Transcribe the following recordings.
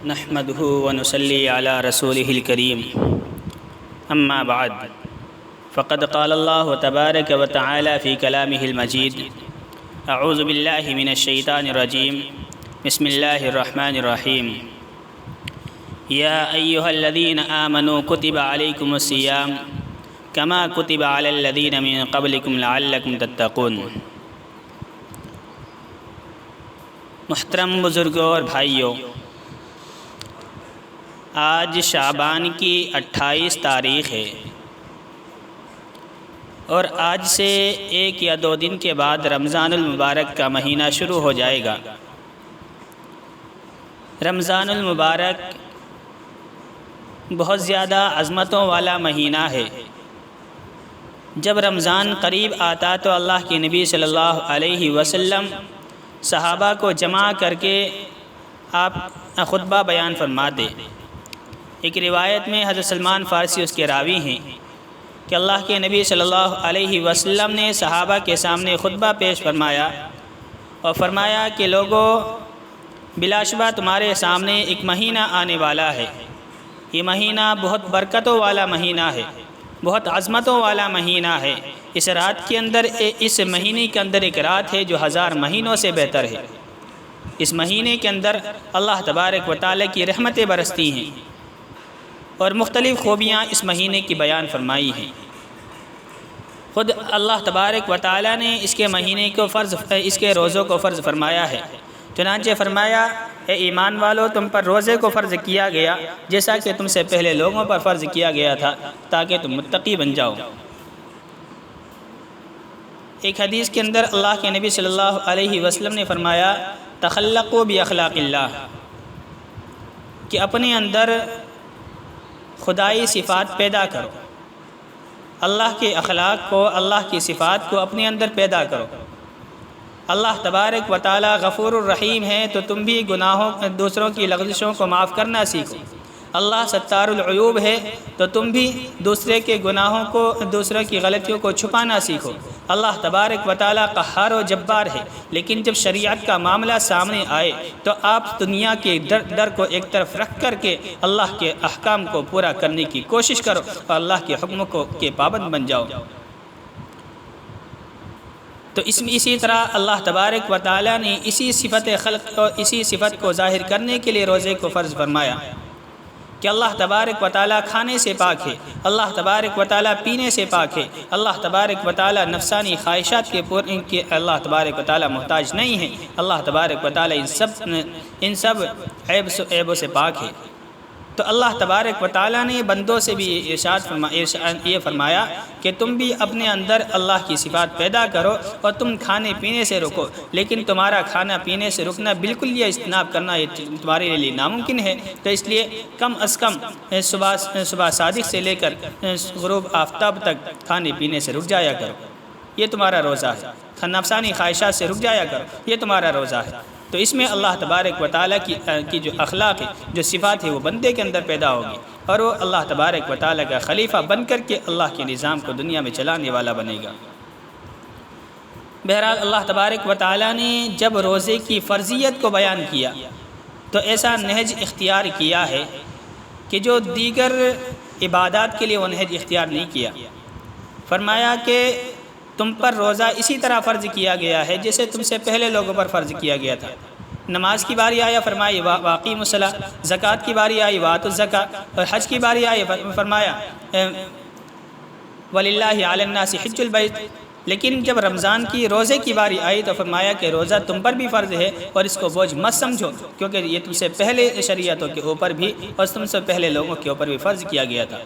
نحمده ونصلي على رسوله الكريم اما بعد فقد قال الله تبارك وتعالى في كلامه المجيد اعوذ بالله من الشيطان الرجيم بسم الله الرحمن الرحيم يا ايها الذين آمنوا كتب عليكم الصيام كما كتب على الذين من قبلكم لعلكم تتقون۔ محترم بزرگوں اور بھائیوں، آج شعبان کی 28 تاریخ ہے اور آج سے 1 یا 2 دن کے بعد رمضان المبارک کا مہینہ شروع ہو جائے گا۔ رمضان المبارک بہت زیادہ عظمتوں والا مہینہ ہے۔ جب رمضان قریب آتا تو اللہ کے نبی صلی اللہ علیہ وسلم صحابہ کو جمع کر کے آپ خطبہ بیان فرماتے۔ ایک روایت میں حضرت سلمان فارسی اس کے راوی ہیں کہ اللہ کے نبی صلی اللہ علیہ وسلم نے صحابہ کے سامنے خطبہ پیش فرمایا اور فرمایا کہ لوگوں، بلا شبہ تمہارے سامنے ایک مہینہ آنے والا ہے۔ یہ مہینہ بہت برکتوں والا مہینہ ہے، بہت عظمتوں والا مہینہ ہے۔ اس رات کے اندر، اس مہینے کے اندر ایک رات ہے جو 1000 مہینوں سے بہتر ہے۔ اس مہینے کے اندر اللہ تبارک و تعالیٰ کی رحمتیں برستی ہیں اور مختلف خوبیاں اس مہینے کی بیان فرمائی ہیں۔ خود اللہ تبارک و تعالیٰ نے اس کے مہینے کو اس کے روزوں کو فرض فرمایا ہے۔ چنانچہ فرمایا، اے ایمان والو، تم پر روزے کو فرض کیا گیا جیسا کہ تم سے پہلے لوگوں پر فرض کیا گیا تھا تاکہ تم متقی بن جاؤ۔ ایک حدیث کے اندر اللہ کے نبی صلی اللہ علیہ وسلم نے فرمایا، تخلقوا باخلاق اللہ، کہ اپنے اندر خدائی صفات پیدا کرو، اللہ کے اخلاق کو، اللہ کی صفات کو اپنے اندر پیدا کرو۔ اللہ تبارک و تعالی غفور الرحیم ہے تو تم بھی گناہوں، دوسروں کی لغزشوں کو معاف کرنا سیکھو۔ اللہ ستار العیوب ہے تو تم بھی دوسرے کے گناہوں کو، دوسروں کی غلطیوں کو چھپانا سیکھو۔ اللہ تبارک و تعالی قہار و جبار ہے، لیکن جب شریعت کا معاملہ سامنے آئے تو آپ دنیا کے ڈر کو ایک طرف رکھ کر کے اللہ کے احکام کو پورا کرنے کی کوشش کرو اور اللہ کے حکم کے پابند بن جاؤ۔ تو اسی طرح اللہ تبارک و تعالیٰ نے اسی صفت خلق اور اسی صفت کو ظاہر کرنے کے لیے روزے کو فرض فرمایا کہ اللہ تبارک و تعالیٰ کھانے سے پاک ہے، اللہ تبارک و تعالیٰ پینے سے پاک ہے، اللہ تبارک و تعالیٰ نفسانی خواہشات کے اللہ تبارک و تعالیٰ محتاج نہیں ہے، اللہ تبارک و تعالیٰ ان سب عیبوں سے پاک ہے۔ تو اللہ تبارک و تعالیٰ نے بندوں سے بھی یہ فرمایا کہ تم بھی اپنے اندر اللہ کی صفات پیدا کرو اور تم کھانے پینے سے رکو، لیکن تمہارا کھانا پینے سے رکنا بالکل یہ اجتناب کرنا یہ تمہارے لیے ناممکن ہے۔ تو اس لیے کم از کم صبح صادق سے لے کر غروب آفتاب تک کھانے پینے سے رک جایا کرو، یہ تمہارا روزہ ہے۔ نفسانی خواہشات سے رک جایا کرو، یہ تمہارا روزہ ہے۔ تو اس میں اللہ تبارک و تعالیٰ کی جو اخلاق ہے، جو صفات ہے، وہ بندے کے اندر پیدا ہوگی اور وہ اللہ تبارک و تعالیٰ کا خلیفہ بن کر کے اللہ کے نظام کو دنیا میں چلانے والا بنے گا۔ بہرحال اللہ تبارک و تعالیٰ نے جب روزے کی فرضیت کو بیان کیا تو ایسا نہج اختیار کیا ہے کہ جو دیگر عبادات کے لیے وہ نہج اختیار نہیں کیا۔ فرمایا کہ تم پر روزہ اسی طرح فرض کیا گیا ہے جیسے تم سے پہلے لوگوں پر فرض کیا گیا تھا۔ نماز کی باری آیا، فرمایا واقیموا الصلاۃ، زکوٰۃ کی باری آئی، وآتوا الزکاۃ، اور حج کی باری آئی، فرمایا وَلِلَّهِ عَلَى النَّاسِ حِجُّ الْبَيْتِ۔ لیکن جب رمضان کی روزے کی باری آئی تو فرمایا کہ روزہ تم پر بھی فرض ہے اور اس کو بوجھ مت سمجھو، کیونکہ یہ تم سے پہلے شریعتوں کے اوپر بھی اور تم سے پہلے لوگوں کے اوپر بھی فرض کیا گیا تھا۔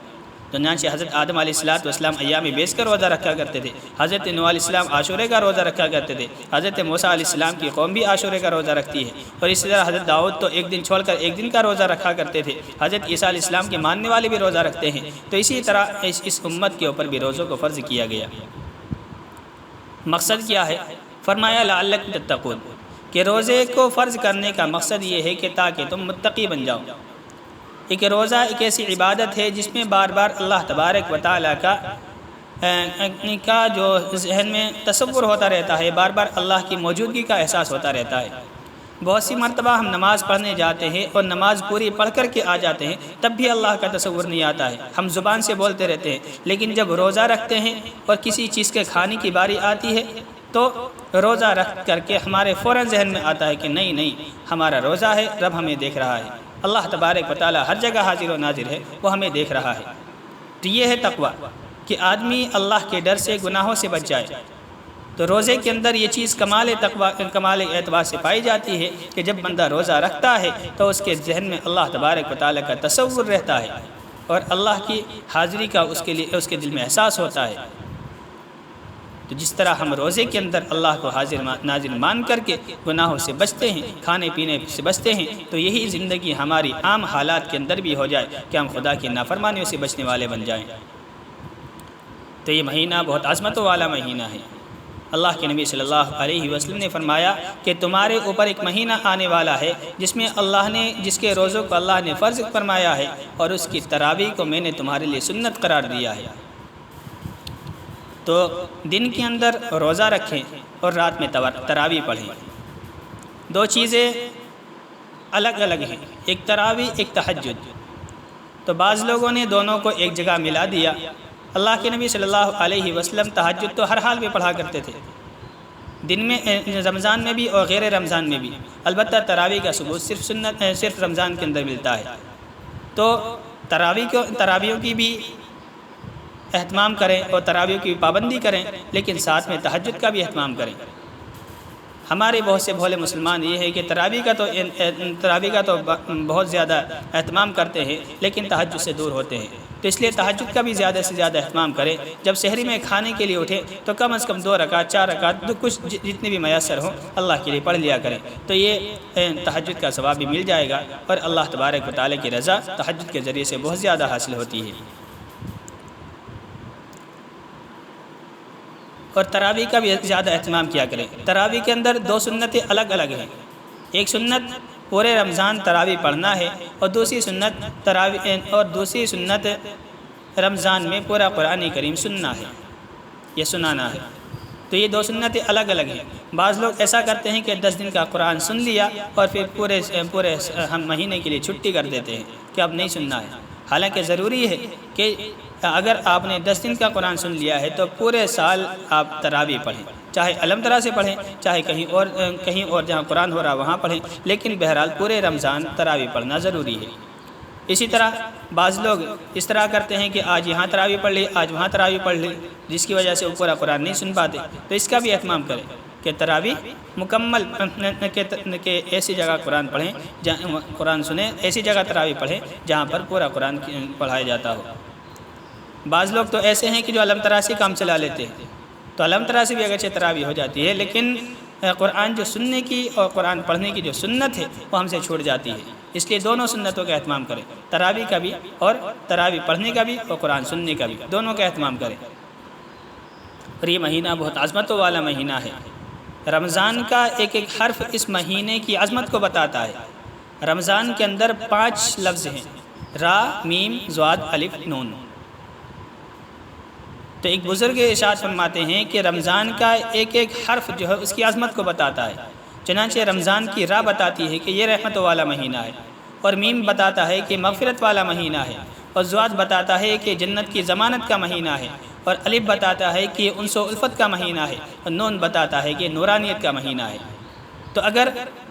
چنانچہ حضرت آدم علیہ السلام ایام بیس کا روزہ رکھا کرتے تھے، حضرت نوح علیہ السلام عاشورے کا روزہ رکھا کرتے تھے، حضرت موسیٰ علیہ السلام کی قوم بھی عاشورے کا روزہ رکھتی ہے، اور اسی طرح حضرت داؤد تو ایک دن چھوڑ کر ایک دن کا روزہ رکھا کرتے تھے، حضرت عیسیٰ علیہ السلام کے ماننے والے بھی روزہ رکھتے ہیں۔ تو اسی طرح اس امت کے اوپر بھی روزوں کو فرض کیا گیا۔ مقصد کیا ہے؟ فرمایا لعلکم تتقون، کہ روزے کو فرض کرنے کا مقصد یہ ہے کہ تاکہ تم متقی بن جاؤ۔ ایک روزہ ایک ایسی عبادت ہے جس میں بار بار اللہ تبارک و تعالیٰ کا جو ذہن میں تصور ہوتا رہتا ہے، بار بار اللہ کی موجودگی کا احساس ہوتا رہتا ہے۔ بہت سی مرتبہ ہم نماز پڑھنے جاتے ہیں اور نماز پوری پڑھ کر کے آ جاتے ہیں، تب بھی اللہ کا تصور نہیں آتا ہے، ہم زبان سے بولتے رہتے ہیں، لیکن جب روزہ رکھتے ہیں اور کسی چیز کے کھانے کی باری آتی ہے تو روزہ رکھ کر کے ہمارے فوراً ذہن میں آتا ہے کہ نہیں ہمارا روزہ ہے، رب ہمیں دیکھ رہا ہے، اللہ تبارک و تعالی ہر جگہ حاضر و ناظر ہے، وہ ہمیں دیکھ رہا ہے۔ تو یہ ہے تقویٰ کہ آدمی اللہ کے ڈر سے، گناہوں سے بچ جائے۔ تو روزے کے اندر یہ چیز کمال تقویٰ، کمال اعتبار سے پائی جاتی ہے کہ جب بندہ روزہ رکھتا ہے تو اس کے ذہن میں اللہ تبارک و تعالی کا تصور رہتا ہے اور اللہ کی حاضری کا اس کے دل میں احساس ہوتا ہے۔ تو جس طرح ہم روزے کے اندر اللہ کو حاضر ناظر مان کر کے گناہوں سے بچتے ہیں، کھانے پینے سے بچتے ہیں، تو یہی زندگی ہماری عام حالات کے اندر بھی ہو جائے کہ ہم خدا کی نافرمانیوں سے بچنے والے بن جائیں۔ تو یہ مہینہ بہت عظمتوں والا مہینہ ہے۔ اللہ کے نبی صلی اللہ علیہ وسلم نے فرمایا کہ تمہارے اوپر ایک مہینہ آنے والا ہے جس کے روزوں کو اللہ نے فرض فرمایا ہے، اور اس کی تراویح کو میں نے تمہارے لیے سنت قرار دیا ہے۔ تو دن کے اندر روزہ رکھیں اور رات میں تراویح پڑھیں۔ دو چیزیں الگ الگ ہیں، ایک تراویح، ایک تہجد۔ تو بعض لوگوں نے دونوں کو ایک جگہ ملا دیا۔ اللہ کے نبی صلی اللہ علیہ وسلم تہجد تو ہر حال میں پڑھا کرتے تھے، دن میں، رمضان میں بھی اور غیر رمضان میں بھی، البتہ تراویح کا ثبوت صرف رمضان کے اندر ملتا ہے۔ تو تراویحوں کی بھی اہتمام کریں اور تراویح کی پابندی کریں، لیکن ساتھ میں تہجد کا بھی اہتمام کریں۔ ہمارے بہت سے بھولے مسلمان یہ ہے کہ تراویح کا تو بہت زیادہ اہتمام کرتے ہیں، لیکن تہجد سے دور ہوتے ہیں۔ تو اس لیے تہجد کا بھی زیادہ سے زیادہ اہتمام کریں۔ جب سحری میں کھانے کے لیے اٹھیں تو کم از کم 2 رکعت 4 رکعت کچھ جتنے بھی میسر ہوں اللہ کے لیے پڑھ لیا کریں، تو یہ تہجد کا ثواب بھی مل جائے گا، اور اللہ تبارک و تعالی کی رضا تہجد کے ذریعے سے بہت زیادہ حاصل ہوتی ہے۔ اور تراویح کا بھی زیادہ اہتمام کیا کریں۔ تراویح کے اندر 2 سنتیں الگ الگ ہیں، ایک سنت پورے رمضان تراویح پڑھنا ہے، اور دوسری سنت رمضان میں پورا قرآن کریم سننا ہے یا سنانا ہے۔ تو یہ 2 سنتیں الگ الگ ہیں۔ بعض لوگ ایسا کرتے ہیں کہ 10 دن کا قرآن سن لیا اور پھر پورے ہم مہینے کے لیے چھٹی کر دیتے ہیں کہ اب نہیں سننا ہے۔ حالانکہ ضروری ہے کہ اگر آپ نے 10 دن کا قرآن سن لیا ہے تو پورے سال آپ تراویح پڑھیں، چاہے علم طرح سے پڑھیں، چاہے کہیں اور جہاں قرآن ہو رہا وہاں پڑھیں، لیکن بہرحال پورے رمضان تراویح پڑھنا ضروری ہے۔ اسی طرح بعض لوگ اس طرح کرتے ہیں کہ آج یہاں تراویح پڑھ لی، آج وہاں تراویح پڑھ لی، جس کی وجہ سے وہ پورا قرآن نہیں سن پاتے۔ تو اس کا بھی اہتمام کریں کہ تراویح مکمل کہ ایسی جگہ قرآن پڑھیں، جہاں قرآن سنیں، ایسی جگہ تراویح پڑھیں جہاں پر پورا قرآن پڑھایا جاتا ہو۔ بعض لوگ تو ایسے ہیں کہ جو علم طرح سے کام چلا لیتے ہیں، تو علم طرح سے بھی اگرچہ تراویح ہو جاتی ہے، لیکن قرآن جو سننے کی اور قرآن پڑھنے کی جو سنت ہے وہ ہم سے چھوٹ جاتی ہے۔ اس لیے دونوں سنتوں کا اہتمام کریں، تراویح کا بھی اور تراویح پڑھنے کا بھی اور قرآن سننے کا بھی، دونوں کا اہتمام کریں۔ اور یہ مہینہ بہت عظمتوں والا مہینہ ہے۔ رمضان کا ایک ایک حرف اس مہینے کی عظمت کو بتاتا ہے۔ رمضان کے اندر 5 لفظ ہیں، را، میم، ضاد، الف، نون۔ تو ایک بزرگ ارشاد فرماتے ہیں کہ رمضان کا ایک ایک حرف جو ہے اس کی عظمت کو بتاتا ہے۔ چنانچہ رمضان کی را بتاتی ہے کہ یہ رحمتوں والا مہینہ ہے، اور میم بتاتا ہے کہ مغفرت والا مہینہ ہے، اور ضاد بتاتا ہے کہ جنت کی ضمانت کا مہینہ ہے، اور الف بتاتا ہے کہ انس و الفت کا مہینہ ہے، اور نون بتاتا ہے کہ نورانیت کا مہینہ ہے۔ تو اگر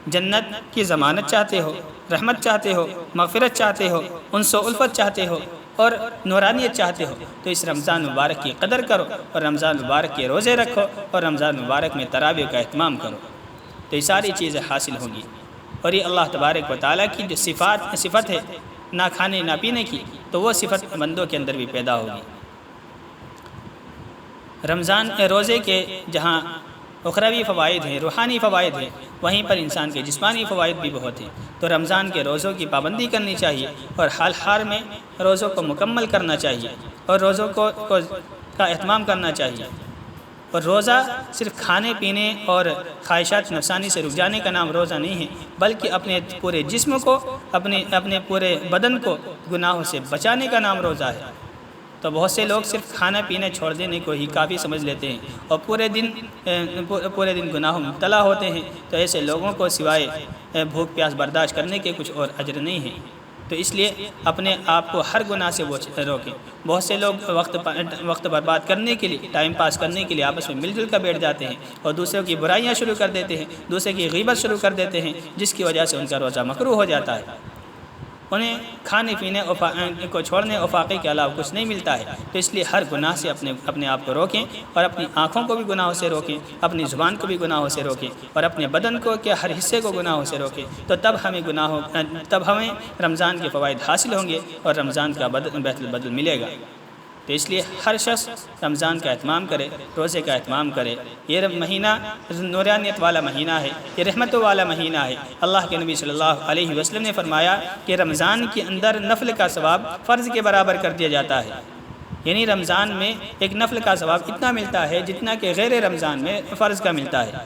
جنت کی ضمانت چاہتے ہو، رحمت چاہتے ہو، مغفرت چاہتے ہو، انس و الفت چاہتے ہو اور نورانیت چاہتے ہو، تو اس رمضان مبارک کی قدر کرو، اور رمضان مبارک کے روزے رکھو، اور رمضان مبارک میں تراویح کا اہتمام کرو، تو یہ ساری چیزیں حاصل ہوں گی۔ اور یہ اللہ تبارک و تعالیٰ کی جو صفت ہے نہ کھانے نہ پینے کی، تو وہ صفت بندوں کے اندر بھی پیدا ہوگی۔ رمضان روزے کے جہاں اخروی فوائد ہیں، روحانی فوائد ہیں، وہیں پر انسان کے جسمانی فوائد بھی بہت ہیں۔ تو رمضان کے روزوں کی پابندی کرنی چاہیے، اور حال میں روزوں کو مکمل کرنا چاہیے، اور روزوں کا اہتمام کرنا چاہیے۔ اور روزہ صرف کھانے پینے اور خواہشات نفسانی سے رک جانے کا نام روزہ نہیں ہے، بلکہ اپنے پورے جسم کو، اپنے پورے بدن کو گناہوں سے بچانے کا نام روزہ ہے۔ تو بہت سے لوگ صرف کھانا پینا چھوڑ دینے کو ہی کافی سمجھ لیتے ہیں اور پورے دن گناہوں میں مبتلا ہوتے ہیں، تو ایسے لوگوں کو سوائے بھوک پیاس برداشت کرنے کے کچھ اور اجر نہیں ہے۔ تو اس لیے اپنے آپ کو ہر گناہ سے روکیں۔ بہت سے لوگ وقت برباد کرنے کے لیے، ٹائم پاس کرنے کے لیے آپس میں مل جل کر بیٹھ جاتے ہیں اور دوسروں کی برائیاں شروع کر دیتے ہیں، دوسرے کی غیبت شروع کر دیتے ہیں، جس کی وجہ سے ان کا روزہ مکروہ ہو جاتا ہے۔ انہیں کھانے پینے کو چھوڑنے اور فاقے کے علاوہ کچھ نہیں ملتا ہے۔ تو اس لیے ہر گناہ سے اپنے آپ کو روکیں اور اپنی آنکھوں کو بھی گناہوں سے روکیں، اپنی زبان کو بھی گناہوں سے روکیں اور اپنے بدن کو کیا ہر حصے کو گناہوں سے روکیں، تو تب ہمیں رمضان کے فوائد حاصل ہوں گے اور رمضان کا بدل ملے گا۔ تو اس لیے ہر شخص رمضان کا اہتمام کرے، روزے کا اہتمام کرے۔ یہ مہینہ نورانیت والا مہینہ ہے، یہ رحمتوں والا مہینہ ہے۔ اللہ کے نبی صلی اللہ علیہ وسلم نے فرمایا کہ رمضان کے اندر نفل کا ثواب فرض کے برابر کر دیا جاتا ہے، یعنی رمضان میں ایک نفل کا ثواب اتنا ملتا ہے جتنا کہ غیر رمضان میں فرض کا ملتا ہے،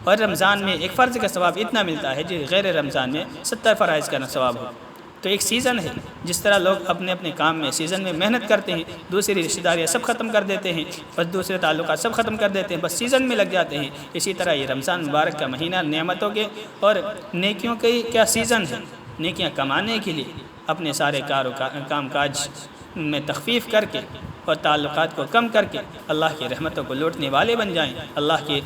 اور رمضان میں ایک فرض کا ثواب اتنا ملتا ہے جو غیر رمضان میں 70 فرائض کا ثواب ہو۔ تو ایک سیزن ہے، جس طرح لوگ اپنے اپنے کام میں سیزن میں محنت کرتے ہیں، دوسری رشتہ داریاں سب ختم کر دیتے ہیں، بس دوسرے تعلقات سب ختم کر دیتے ہیں، بس سیزن میں لگ جاتے ہیں، اسی طرح یہ رمضان مبارک کا مہینہ نعمتوں کے اور نیکیوں کے کیا سیزن ہے۔ نیکیاں کمانے کے لیے اپنے سارے کام کاج میں تخفیف کر کے اور تعلقات کو کم کر کے اللہ کی رحمتوں کو لوٹنے والے بن جائیں، اللہ کی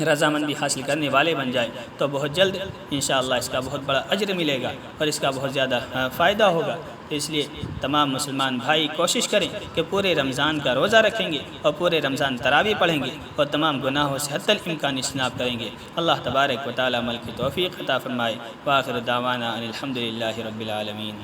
رضامندی حاصل کرنے والے بن جائیں، تو بہت جلد انشاءاللہ اس کا بہت بڑا اجر ملے گا اور اس کا بہت زیادہ فائدہ ہوگا۔ اس لیے تمام مسلمان بھائی کوشش کریں کہ پورے رمضان کا روزہ رکھیں گے اور پورے رمضان تراویح پڑھیں گے اور تمام گناہوں سے حتی الامکان اجتناب کریں گے۔ اللہ تبارک و تعالی عمل کی توفیق عطا فرمائے۔ وآخر دعوانا ان الحمد للہ رب العالمین۔